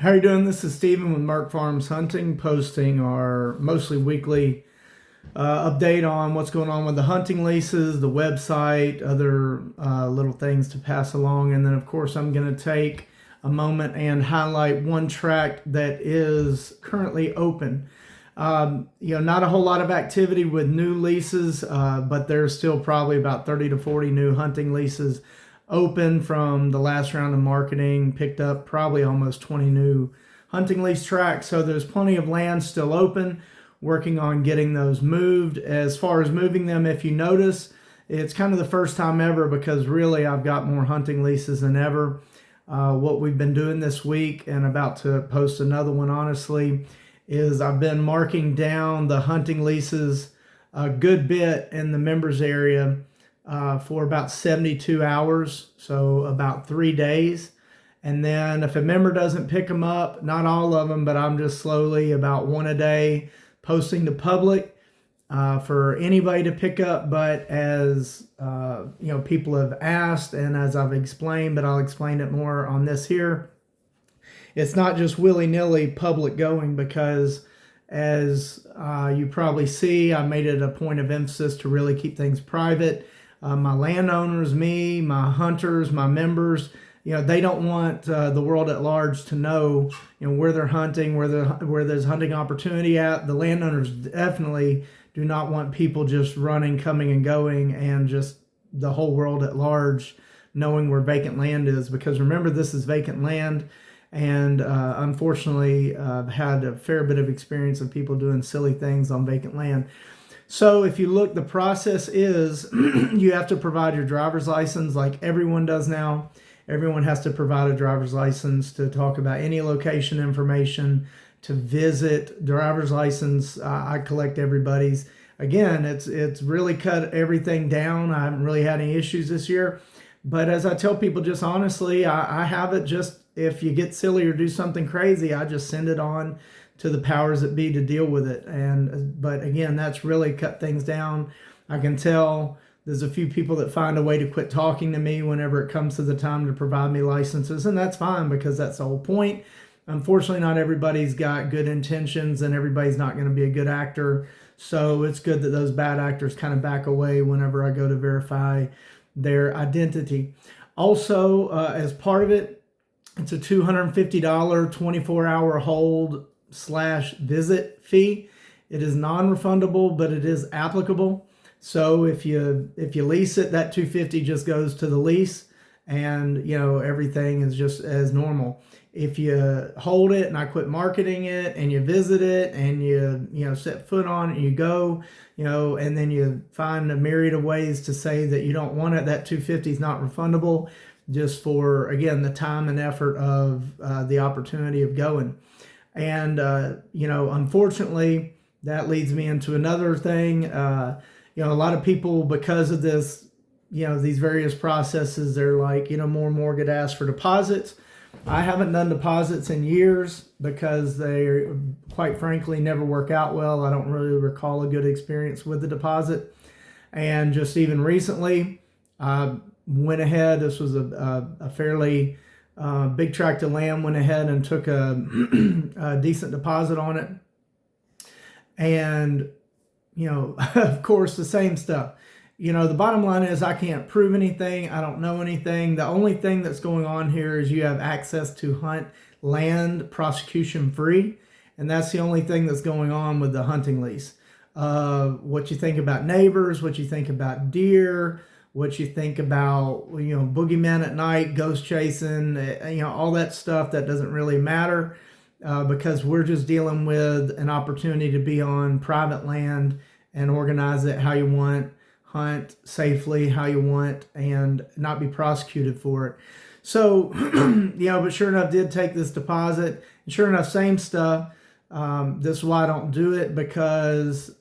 How are you doing? This is Steven with Merk Farms Hunting, posting our mostly weekly update on what's going on with the hunting leases, the website, other little things to pass along. And then, of course, I'm going to take a moment and highlight one tract that is currently open. Not a whole lot of activity with new leases, but there's still probably about 30 to 40 new hunting leases open from the last round of marketing. Picked up probably almost 20 new hunting lease tracts, so there's plenty of land still open. Working on getting those moved. As far as moving them, if you notice, it's kind of the first time ever, because really I've got more hunting leases than ever. What we've been doing this week, and about to post another one honestly, is I've been marking down the hunting leases a good bit in the members area for about 72 hours, so about 3 days. And then if a member doesn't pick them up, not all of them, but I'm just slowly, about one a day, posting to public for anybody to pick up. But as people have asked, and as I've explained, but I'll explain it more on this here, it's not just willy-nilly public going, because as you probably see, I made it a point of emphasis to really keep things private. My landowners, me, my hunters, my members, they don't want the world at large to know, where they're hunting, where there's hunting opportunity at. The landowners definitely do not want people just running, coming and going, and just the whole world at large knowing where vacant land is. Because remember, this is vacant land, and unfortunately, I've had a fair bit of experience of people doing silly things on vacant land. So if you look, the process is you have to provide your driver's license like everyone does now. Everyone has to provide a driver's license to talk about any location information, to visit. Driver's license, I collect everybody's. Again, it's really cut everything down. I haven't really had any issues this year. But as I tell people, just honestly, I have it, just if you get silly or do something crazy, I just send it on to the powers that be to deal with it. But again, that's really cut things down. I can tell there's a few people that find a way to quit talking to me whenever it comes to the time to provide me licenses, and that's fine, because that's the whole point. Unfortunately, not everybody's got good intentions, and everybody's not going to be a good actor. So it's good that those bad actors kind of back away whenever I go to verify their identity. Also, as part of it, it's a $250 24-hour hold / visit fee. It is non-refundable, but it is applicable. So if you lease it, that $250 just goes to the lease, and everything is just as normal. If you hold it and I quit marketing it, and you visit it, and you set foot on it, you go, and then you find a myriad of ways to say that you don't want it, that $250 is not refundable, just for, again, the time and effort of the opportunity of going. And unfortunately, that leads me into another thing. A lot of people, because of this, these various processes, they're like, more and more get asked for deposits. I haven't done deposits in years, because they, quite frankly, never work out well. I don't really recall a good experience with the deposit. And just even recently, I went ahead. This was a fairly big tract of land. Went ahead and took a decent deposit on it. And of course, the same stuff. The bottom line is I can't prove anything. I don't know anything. The only thing that's going on here is you have access to hunt land prosecution free. And that's the only thing that's going on with the hunting lease. What you think about neighbors, what you think about deer, what you think about, boogeyman at night, ghost chasing, all that stuff, that doesn't really matter. Because we're just dealing with an opportunity to be on private land and organize it how you want, hunt safely how you want, and not be prosecuted for it. So, but sure enough, did take this deposit. And sure enough, same stuff. This is why I don't do it, because,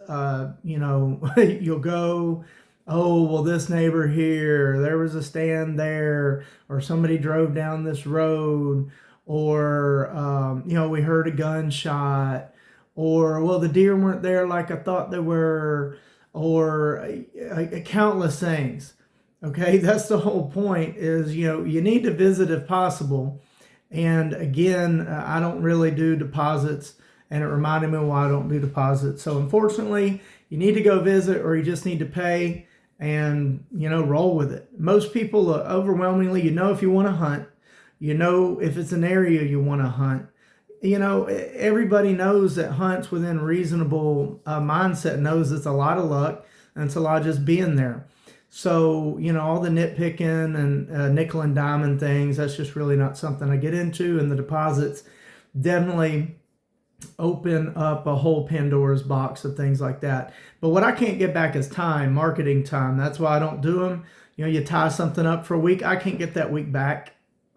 you'll go, oh, well, this neighbor here, there was a stand there, or somebody drove down this road, or, we heard a gunshot, or, well, the deer weren't there like I thought they were, or countless things. Okay, that's the whole point, is, you need to visit if possible. And again, I don't really do deposits, and it reminded me why I don't do deposits. So unfortunately, you need to go visit, or you just need to pay and, roll with it. Most people, overwhelmingly, if you want to hunt, if it's an area you want to hunt. Everybody knows that hunts within reasonable mindset knows it's a lot of luck, and it's a lot of just being there. So, all the nitpicking and nickel and diamond things, that's just really not something I get into. And the deposits definitely open up a whole Pandora's box of things like that. But what I can't get back is time, marketing time. That's why I don't do them. You tie something up for a week, I can't get that week back.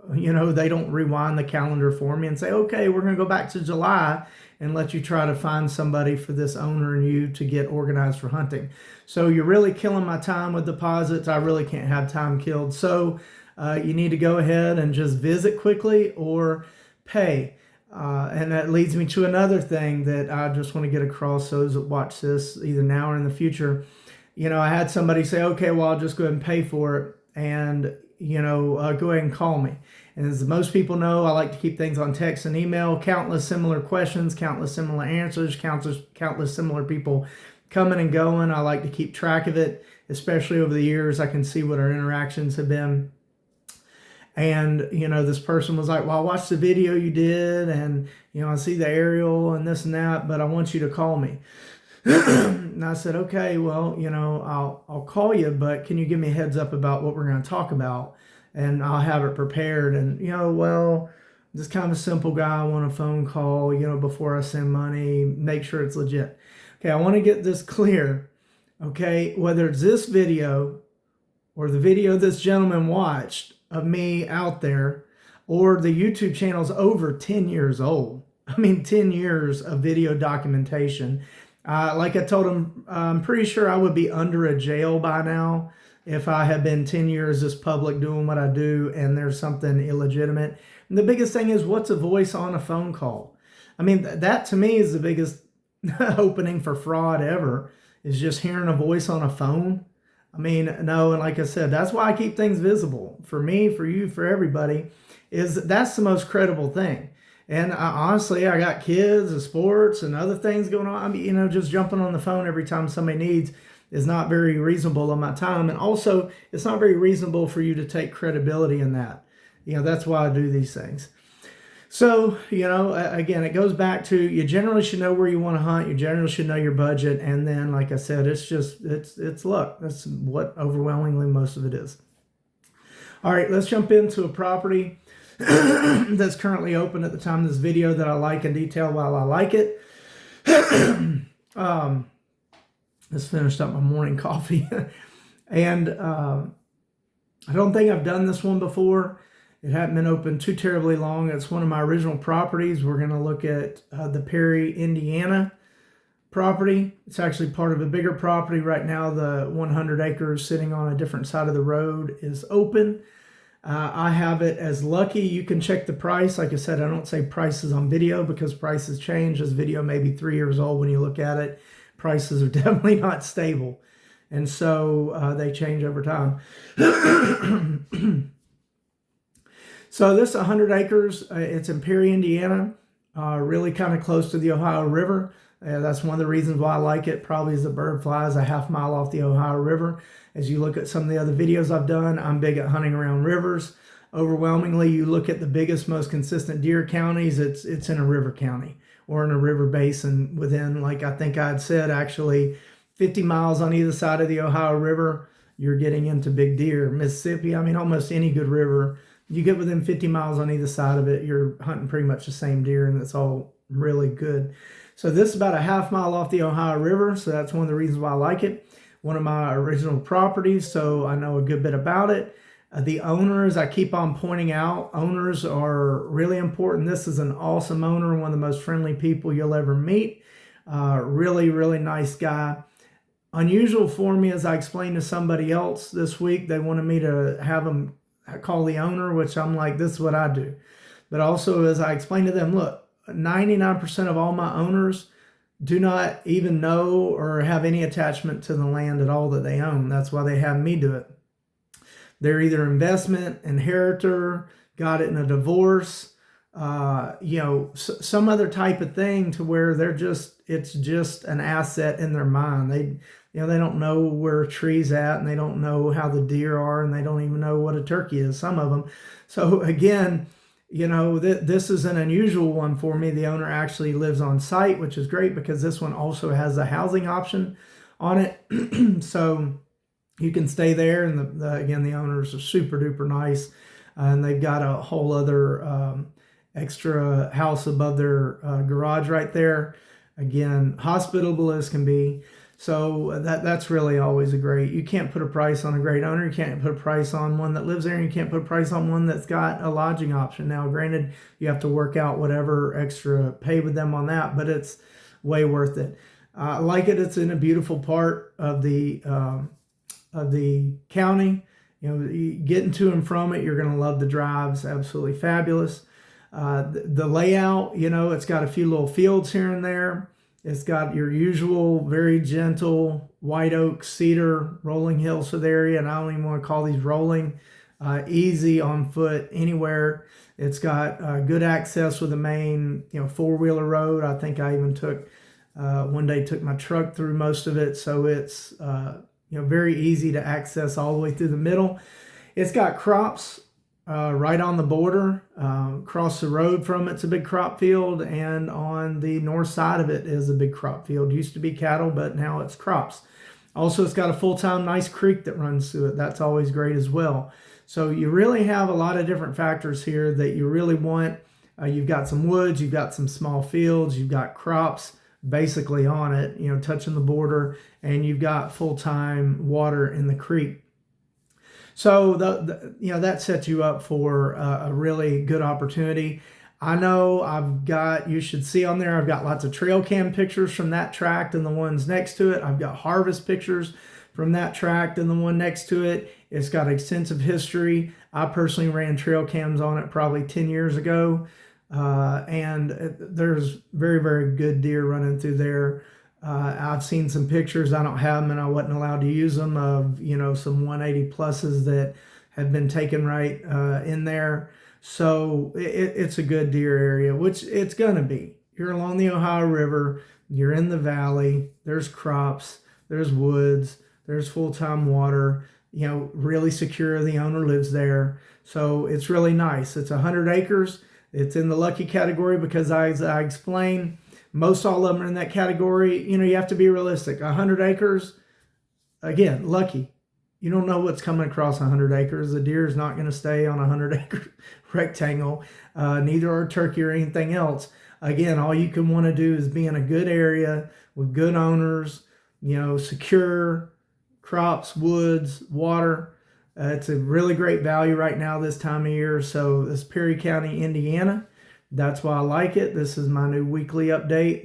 They don't rewind the calendar for me and say, okay, we're going to go back to July and let you try to find somebody for this owner and you to get organized for hunting. So you're really killing my time with deposits. I really can't have time killed. So you need to go ahead and just visit quickly or pay. And that leads me to another thing that I just want to get across those that watch this either now or in the future. I had somebody say, okay, well, I'll just go ahead and pay for it and, go ahead and call me. And as most people know, I like to keep things on text and email, countless similar questions, countless similar answers, countless similar people coming and going. I like to keep track of it, especially over the years. I can see what our interactions have been. And, this person was like, well, I watched the video you did and, I see the aerial and this and that, but I want you to call me. And I said, okay, well, I'll call you, but can you give me a heads up about what we're going to talk about? And I'll have it prepared. And, well, just kind of a simple guy. I want a phone call, before I send money, make sure it's legit. Okay, I want to get this clear. Okay, whether it's this video or the video this gentleman watched of me out there, or the YouTube channel's over 10 years old. 10 years of video documentation. Like I told him, I'm pretty sure I would be under a jail by now if I had been 10 years this public doing what I do and there's something illegitimate. And the biggest thing is, what's a voice on a phone call? That to me is the biggest opening for fraud ever, is just hearing a voice on a phone. No, and like I said, that's why I keep things visible. For me, for you, for everybody, that's the most credible thing. And honestly, I got kids and sports and other things going on. Just jumping on the phone every time somebody needs is not very reasonable on my time. And also, it's not very reasonable for you to take credibility in that. That's why I do these things. So, again, it goes back to, you generally should know where you want to hunt. You generally should know your budget. And then, like I said, it's luck. That's what overwhelmingly most of it is. All right, let's jump into a property that's currently open at the time of this video that I like in detail while I like it. Just finished up my morning coffee. And I don't think I've done this one before. It hadn't been open too terribly long. It's one of my original properties. We're going to look at the Perry, Indiana property. It's actually part of a bigger property. Right now, the 100 acres sitting on a different side of the road is open. I have it as lucky. You can check the price. Like I said, I don't say prices on video because prices change. This video may be 3 years old when you look at it. Prices are definitely not stable. And so they change over time. So this 100 acres, it's in Perry, Indiana, really kind of close to the Ohio River. That's one of the reasons why I like it. Probably is the bird flies a half mile off the Ohio River. As you look at some of the other videos I've done, I'm big at hunting around rivers. Overwhelmingly, you look at the biggest, most consistent deer counties, it's in a river county or in a river basin within, like I think I'd said, actually 50 miles on either side of the Ohio River, you're getting into big deer. Mississippi, almost any good river, you get within 50 miles on either side of it, you're hunting pretty much the same deer, and it's all really good. So this is about a half mile off the Ohio River, so that's one of the reasons why I like it. One of my original properties, so I know a good bit about it. The owners, I keep on pointing out, owners are really important. This is an awesome owner, one of the most friendly people you'll ever meet. Really, really nice guy. Unusual for me, as I explained to somebody else this week, they wanted me to have them call the owner, which I'm like, this is what I do. But also, as I explained to them, look, 99% of all my owners do not even know or have any attachment to the land at all that they own. That's why they have me do it. They're either investment, inheritor, got it in a divorce, some other type of thing to where it's just an asset in their mind. They don't know where a tree's at, and they don't know how the deer are, and they don't even know what a turkey is, some of them. So again, this is an unusual one for me. The owner actually lives on site, which is great because this one also has a housing option on it. So you can stay there, and again, the owners are super duper nice, and they've got a whole other extra house above their garage right there. Again, hospitable as can be. So that's really always you can't put a price on a great owner. You can't put a price on one that lives there, and you can't put a price on one that's got a lodging option. Now, granted, you have to work out whatever extra pay with them on that, but it's way worth it. I like it. It's in a beautiful part of the county. Getting to and from it, you're going to love the drives. Absolutely fabulous. The layout, it's got a few little fields here and there. It's got your usual very gentle white oak, cedar, rolling hills for the area, and I don't even want to call these rolling. Easy on foot anywhere. It's got good access with the main, four-wheeler road. I think I even took my truck through most of it, so it's very easy to access all the way through the middle. It's got crops right on the border. Across the road from it's a big crop field, and on the north side of it is a big crop field. Used to be cattle, but now it's crops. Also, it's got a full-time nice creek that runs through it. That's always great as well. So you really have a lot of different factors here that you really want. You've got some woods, you've got some small fields, you've got crops basically on it, touching the border, and you've got full-time water in the creek. So that sets you up for a really good opportunity. I know you should see on there, I've got lots of trail cam pictures from that tract and the ones next to it. I've got harvest pictures from that tract and the one next to it. It's got extensive history. I personally ran trail cams on it probably 10 years ago. And there's very, very good deer running through there. I've seen some pictures, I don't have them and I wasn't allowed to use them, of some 180 pluses that have been taken right in there. So it's a good deer area, which it's going to be. You're along the Ohio River, you're in the valley, there's crops, there's woods, there's full-time water, really secure. The owner lives there. So it's really nice. It's 100 acres. It's in the lucky category because as I explained, most all of them are in that category. You have to be realistic. 100 acres, again, lucky. You don't know what's coming across 100 acres. The deer is not going to stay on a 100-acre rectangle. Neither are turkey or anything else. Again, all you can want to do is be in a good area with good owners, secure crops, woods, water. It's a really great value right now this time of year. So this Perry County, Indiana. That's why I like it. This is my new weekly update.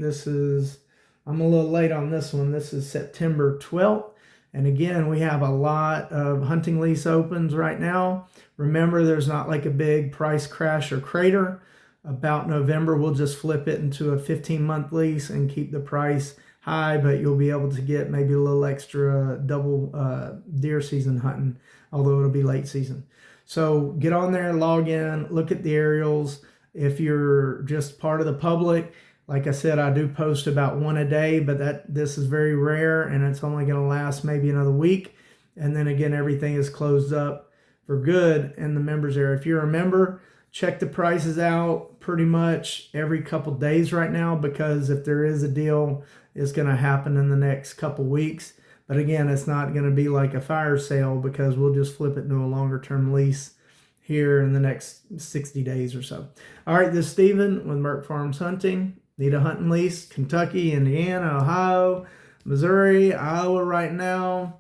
I'm a little late on this one. This is September 12th. And again, we have a lot of hunting lease opens right now. Remember, there's not like a big price crash or crater. About November, we'll just flip it into a 15-month lease and keep the price high, but you'll be able to get maybe a little extra double deer season hunting, although it'll be late season. So get on there, log in, look at the aerials. If you're just part of the public, like I said, I do post about one a day, but this is very rare, and it's only going to last maybe another week. And then again, everything is closed up for good in the members area. If you're a member, check the prices out pretty much every couple days right now, because if there is a deal, it's going to happen in the next couple weeks. But again, it's not going to be like a fire sale, because we'll just flip it into a longer term lease here in the next 60 days or so. All right, this is Steven with Merk Farms Hunting. Need a hunting lease? Kentucky, Indiana, Ohio, Missouri, Iowa right now,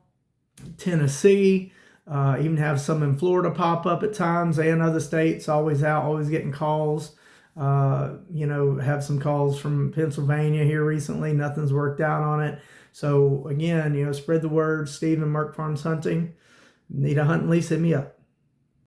Tennessee. Even have some in Florida pop up at times, and other states. Always out, always getting calls. Have some calls from Pennsylvania here recently. Nothing's worked out on it. So again, spread the word. Steven, Merk Farms Hunting. Need a hunting lease? Hit me up.